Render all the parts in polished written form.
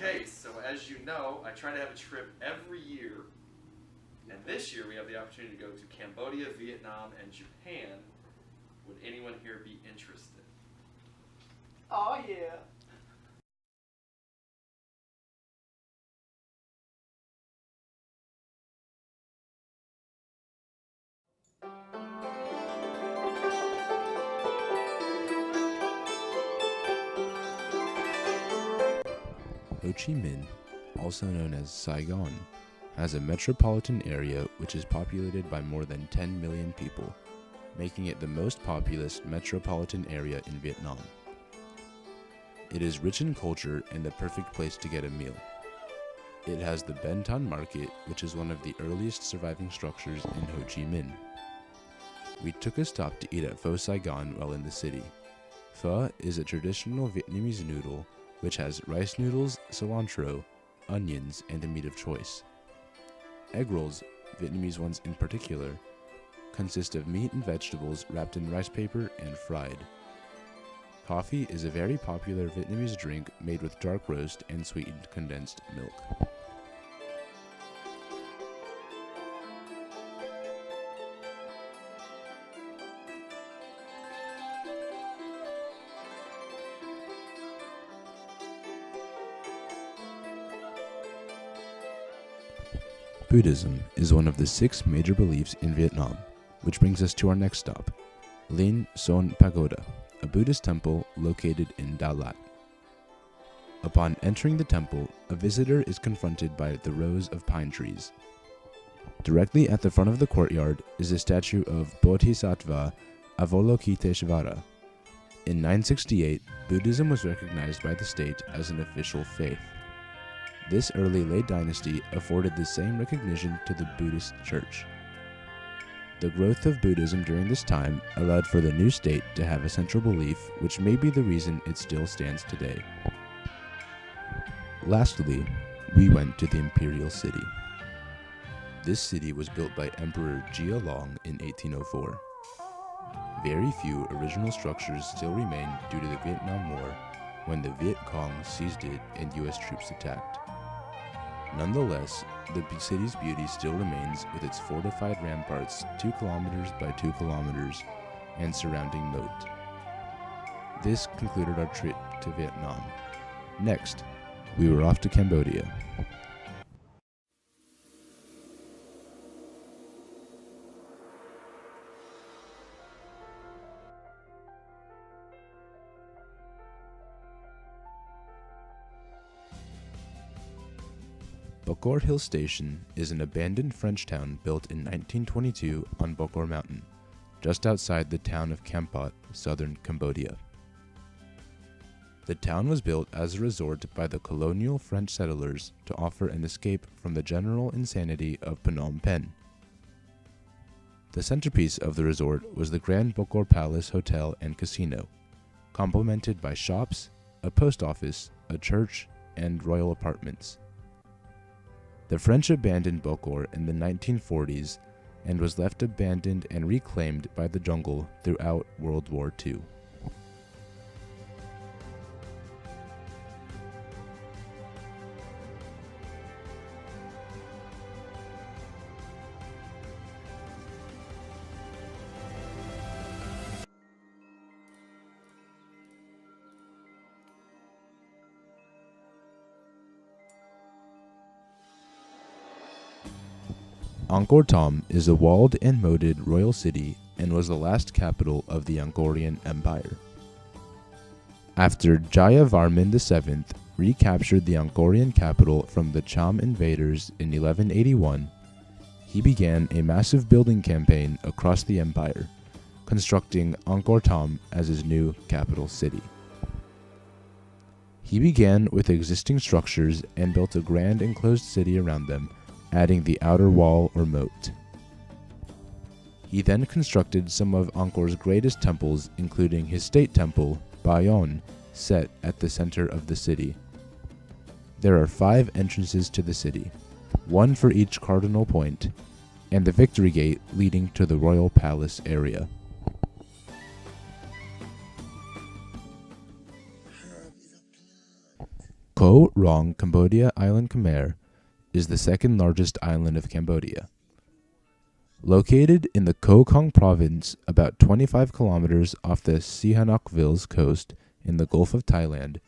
Okay, so as you know, I try to have a trip every year. And this year we have the opportunity to go to Cambodia, Vietnam, and Japan. Would anyone here be interested? Oh, yeah. Ho Chi Minh, also known as Saigon, has a metropolitan area which is populated by more than 10 million people, making it the most populous metropolitan area in Vietnam. It is rich in culture and the perfect place to get a meal. It has the Ben Thanh Market, which is one of the earliest surviving structures in Ho Chi Minh. We took a stop to eat at Pho Saigon while in the city. Pho is a traditional Vietnamese noodle which has rice noodles, cilantro, onions, and a meat of choice. Egg rolls, Vietnamese ones in particular, consist of meat and vegetables wrapped in rice paper and fried. Coffee is a very popular Vietnamese drink made with dark roast and sweetened condensed milk. Buddhism is one of the 6 major beliefs in Vietnam, which brings us to our next stop, Linh Son Pagoda, a Buddhist temple located in Da Lat. Upon entering the temple, a visitor is confronted by the rows of pine trees. Directly at the front of the courtyard is a statue of Bodhisattva Avalokiteshvara. In 968, Buddhism was recognized by the state as an official faith. This early Late dynasty afforded the same recognition to the Buddhist church. The growth of Buddhism during this time allowed for the new state to have a central belief, which may be the reason it still stands today. Lastly, we went to the imperial city. This city was built by Emperor Gia Long in 1804. Very few original structures still remain due to the Vietnam War, when the Viet Cong seized it and US troops attacked. Nonetheless, the city's beauty still remains with its fortified ramparts 2 kilometers by 2 kilometers and surrounding moat. This concluded our trip to Vietnam. Next, we were off to Cambodia. Bokor Hill Station is an abandoned French town built in 1922 on Bokor Mountain, just outside the town of Kampot, southern Cambodia. The town was built as a resort by the colonial French settlers to offer an escape from the general insanity of Phnom Penh. The centerpiece of the resort was the Grand Bokor Palace Hotel and Casino, complemented by shops, a post office, a church, and royal apartments. The French abandoned Bokor in the 1940s and was left abandoned and reclaimed by the jungle throughout World War II. Angkor Thom is a walled and moated royal city and was the last capital of the Angkorian Empire. After Jayavarman VII recaptured the Angkorian capital from the Cham invaders in 1181, he began a massive building campaign across the empire, constructing Angkor Thom as his new capital city. He began with existing structures and built a grand enclosed city around them, adding the outer wall or moat. He then constructed some of Angkor's greatest temples, including his state temple, Bayon, set at the center of the city. There are 5 entrances to the city, 1 for each cardinal point, and the Victory Gate leading to the royal palace area. Koh Rong Cambodia Island Khmer is the second largest island of Cambodia. Located in the Koh Kong province, about 25 kilometers off the Sihanoukville's coast in the Gulf of Thailand,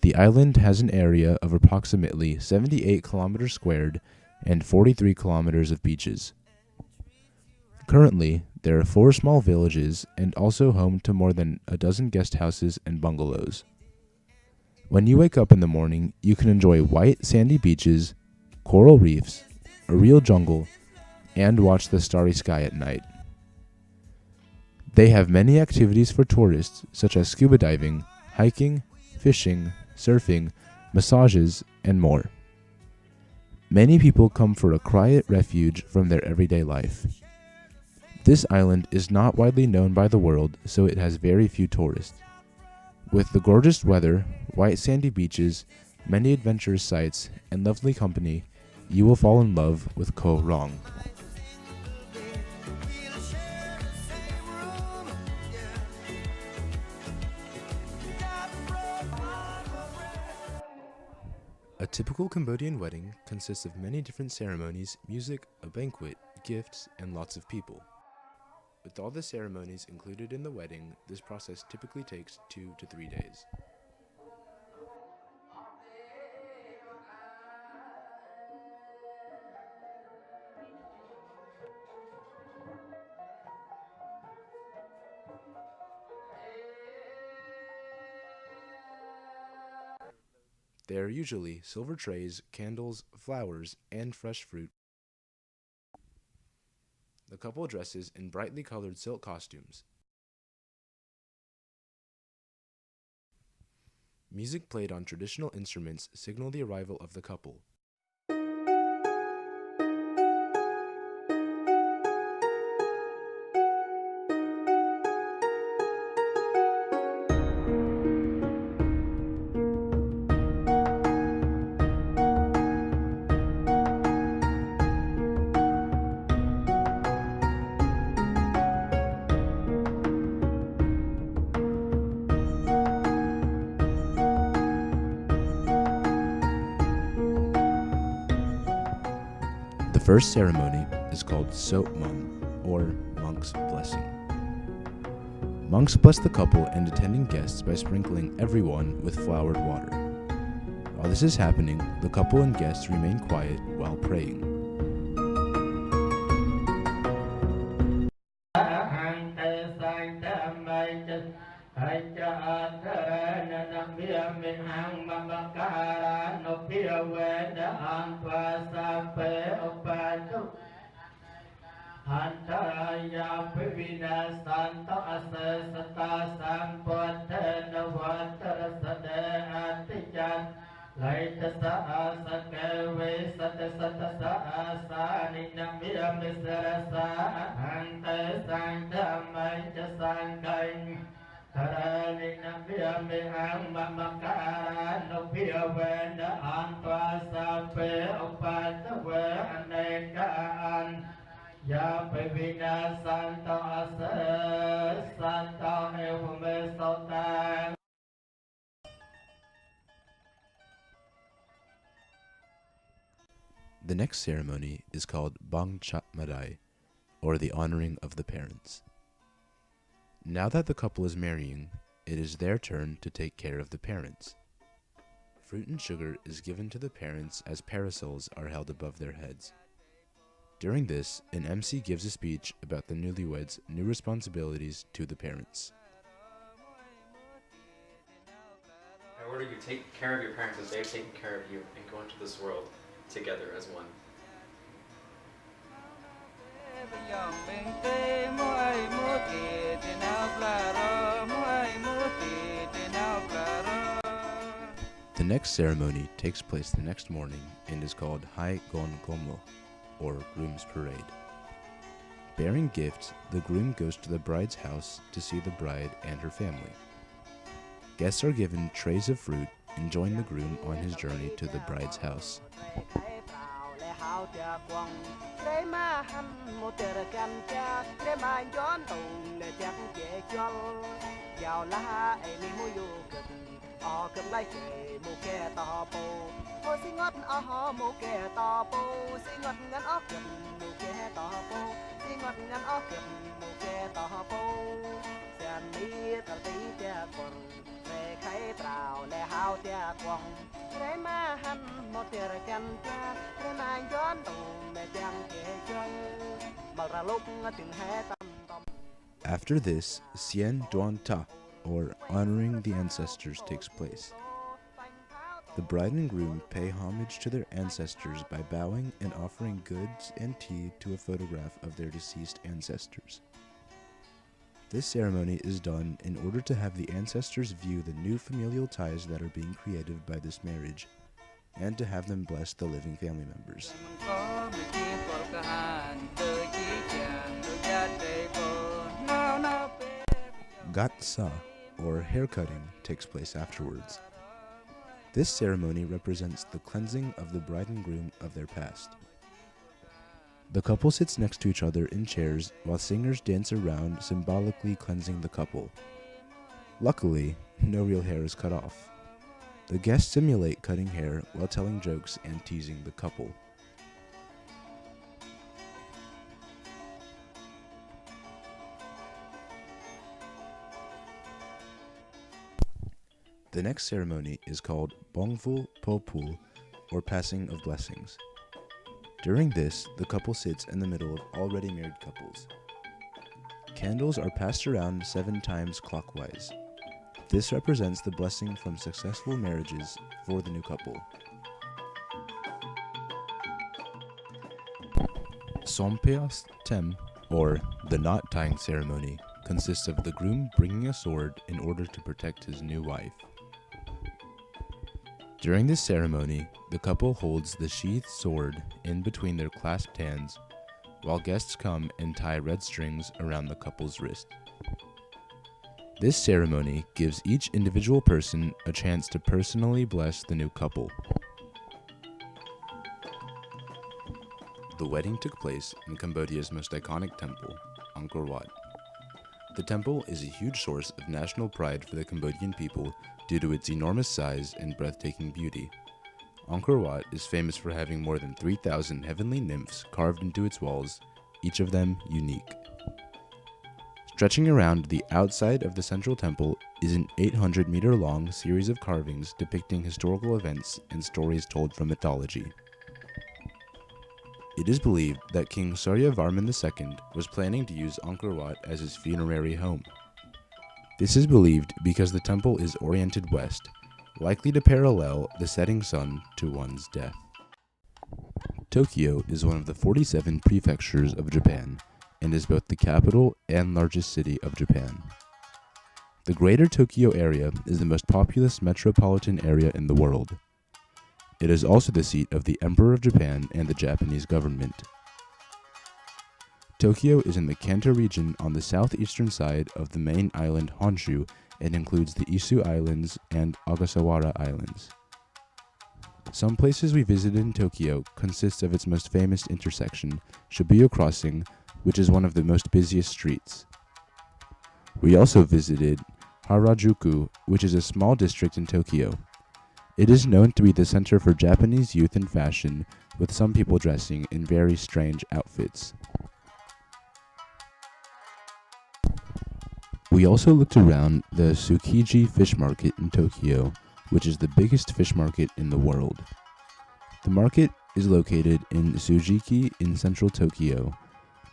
the island has an area of approximately 78 kilometers squared and 43 kilometers of beaches. Currently, there are 4 small villages and also home to more than a dozen guest houses and bungalows. When you wake up in the morning, you can enjoy white sandy beaches, coral reefs, a real jungle, and watch the starry sky at night. They have many activities for tourists such as scuba diving, hiking, fishing, surfing, massages, and more. Many people come for a quiet refuge from their everyday life. This island is not widely known by the world, so it has very few tourists. With the gorgeous weather, white sandy beaches, many adventurous sights, and lovely company, you will fall in love with Koh Rong. A typical Cambodian wedding consists of many different ceremonies, music, a banquet, gifts, and lots of people. With all the ceremonies included in the wedding, this process typically takes 2 to 3 days. There are usually silver trays, candles, flowers, and fresh fruit. The couple dresses in brightly colored silk costumes. Music played on traditional instruments signal the arrival of the couple. The first ceremony is called Sot Mung, or Monk's Blessing. Monks bless the couple and attending guests by sprinkling everyone with flowered water. While this is happening, the couple and guests remain quiet while praying. Hantaya Pivina Santa Asa Sata Sampata Navata Sada Atijan Laita Sa Asakawe Sata Sata Sa Asani Namia Misara Sa Anta Santa Maja Sankain Tarani Namia Mihang Mamakara Nopia Venda Antwa Sape Opata Ve Anekaan Ya Pevina Santa Asa Santa Evame Sota. The next ceremony is called Bang Chat Madai, or the honoring of the parents. Now that the couple is marrying, it is their turn to take care of the parents. Fruit and sugar is given to the parents as parasols are held above their heads. During this, an MC gives a speech about the newlyweds' new responsibilities to the parents. In order you take care of your parents as they've taken care of you and go into this world together as one. The next ceremony takes place the next morning and is called Hai Gon Gomlo, or Groom's Parade. Bearing gifts, the groom goes to the bride's house to see the bride and her family. Guests are given trays of fruit and join the groom on his journey to the bride's house. อเกือบไล่เกยหมูแก่ต่อปูโอ้สิงดอ๋อหมูแก่ต่อปูสิงดงันอ๋อเกือบหมูแก่ต่อปูสิงดงันอ๋อเกือบหมูแก่ต่อปูเสียนนี้ตะตีเจ้ากงเร่ไข่เปล่าและหาวเจ้ากวงเร่มาหันหมดเตียระกันจ้าเร่มาย้อนตูแม่จังเกยจงบักระลุกถึงแห่ตำ After this, Sien Duan Ta, or honoring the ancestors, takes place. The bride and groom pay homage to their ancestors by bowing and offering goods and tea to a photograph of their deceased ancestors. This ceremony is done in order to have the ancestors view the new familial ties that are being created by this marriage, and to have them bless the living family members. Gat Sa, or haircutting, takes place afterwards. This ceremony represents the cleansing of the bride and groom of their past. The couple sits next to each other in chairs while singers dance around, symbolically cleansing the couple. Luckily, no real hair is cut off. The guests simulate cutting hair while telling jokes and teasing the couple. The next ceremony is called Bongful Popul, or Passing of Blessings. During this, the couple sits in the middle of already married couples. Candles are passed around 7 times clockwise. This represents the blessing from successful marriages for the new couple. Sompeas Tem, or the knot tying ceremony, consists of the groom bringing a sword in order to protect his new wife. During this ceremony, the couple holds the sheathed sword in between their clasped hands, while guests come and tie red strings around the couple's wrist. This ceremony gives each individual person a chance to personally bless the new couple. The wedding took place in Cambodia's most iconic temple, Angkor Wat. The temple is a huge source of national pride for the Cambodian people due to its enormous size and breathtaking beauty. Angkor Wat is famous for having more than 3,000 heavenly nymphs carved into its walls, each of them unique. Stretching around the outside of the central temple is an 800-meter-long series of carvings depicting historical events and stories told from mythology. It is believed that King Suryavarman II was planning to use Angkor Wat as his funerary home. This is believed because the temple is oriented west, likely to parallel the setting sun to one's death. Tokyo is one of the 47 prefectures of Japan and is both the capital and largest city of Japan. The Greater Tokyo area is the most populous metropolitan area in the world. It is also the seat of the Emperor of Japan and the Japanese government. Tokyo is in the Kanto region on the southeastern side of the main island Honshu and includes the Izu Islands and Ogasawara Islands. Some places we visited in Tokyo consist of its most famous intersection, Shibuya Crossing, which is one of the most busiest streets. We also visited Harajuku, which is a small district in Tokyo. It is known to be the center for Japanese youth and fashion, with some people dressing in very strange outfits. We also looked around the Tsukiji Fish Market in Tokyo, which is the biggest fish market in the world. The market is located in Tsujiki in central Tokyo,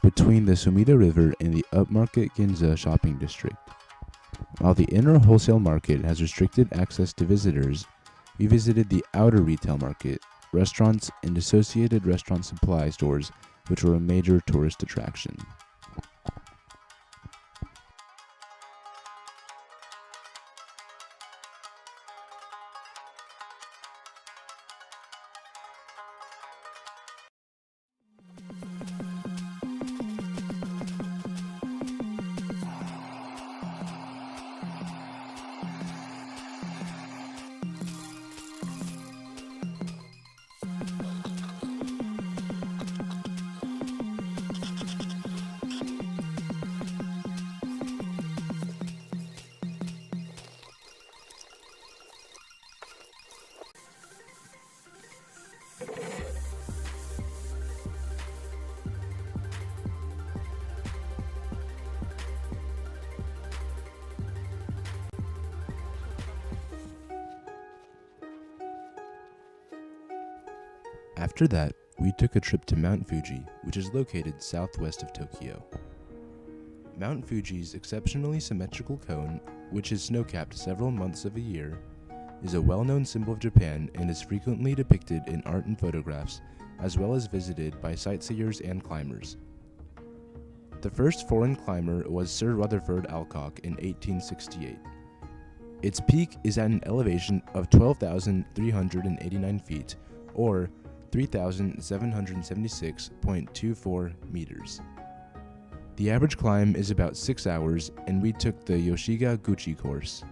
between the Sumida River and the upmarket Ginza shopping district. While the inner wholesale market has restricted access to visitors, we visited the outer retail market, restaurants, and associated restaurant supply stores, which were a major tourist attraction. After that, we took a trip to Mount Fuji, which is located southwest of Tokyo. Mount Fuji's exceptionally symmetrical cone, which is snow-capped several months of a year, is a well-known symbol of Japan and is frequently depicted in art and photographs, as well as visited by sightseers and climbers. The first foreign climber was Sir Rutherford Alcock in 1868. Its peak is at an elevation of 12,389 feet, or 3,776.24 meters. The average climb is about 6 hours, and we took the Yoshiga Guchi course.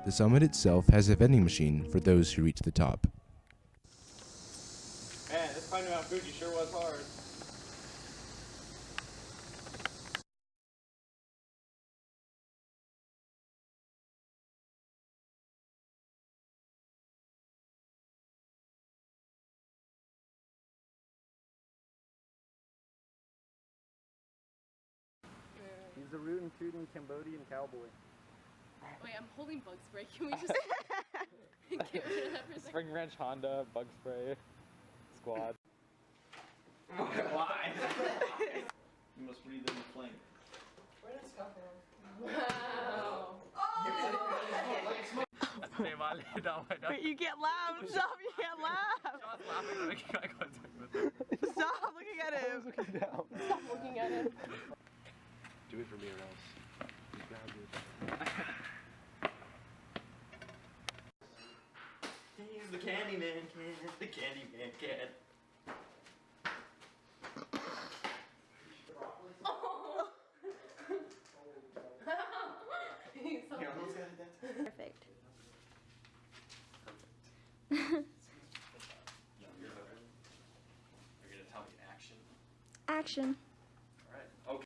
The summit itself has a vending machine for those who reach the top. Man, this climbing Mount Fuji sure was hard. He's a rootin' tootin' Cambodian cowboy. Wait, I'm holding bug spray. Can we just get rid of that for a second? Spring Ranch Honda, bug spray, squad. Why? You must breathe in the flame. Where did this come from? Wow. Wait, you can't laugh. Stop, you can't laugh. Stop looking at him. Stop looking at him. Do it for me or else. He's the Candyman kid, the Candyman kid. He's so You almost got it that time. Perfect. You're gonna tell me action. Action.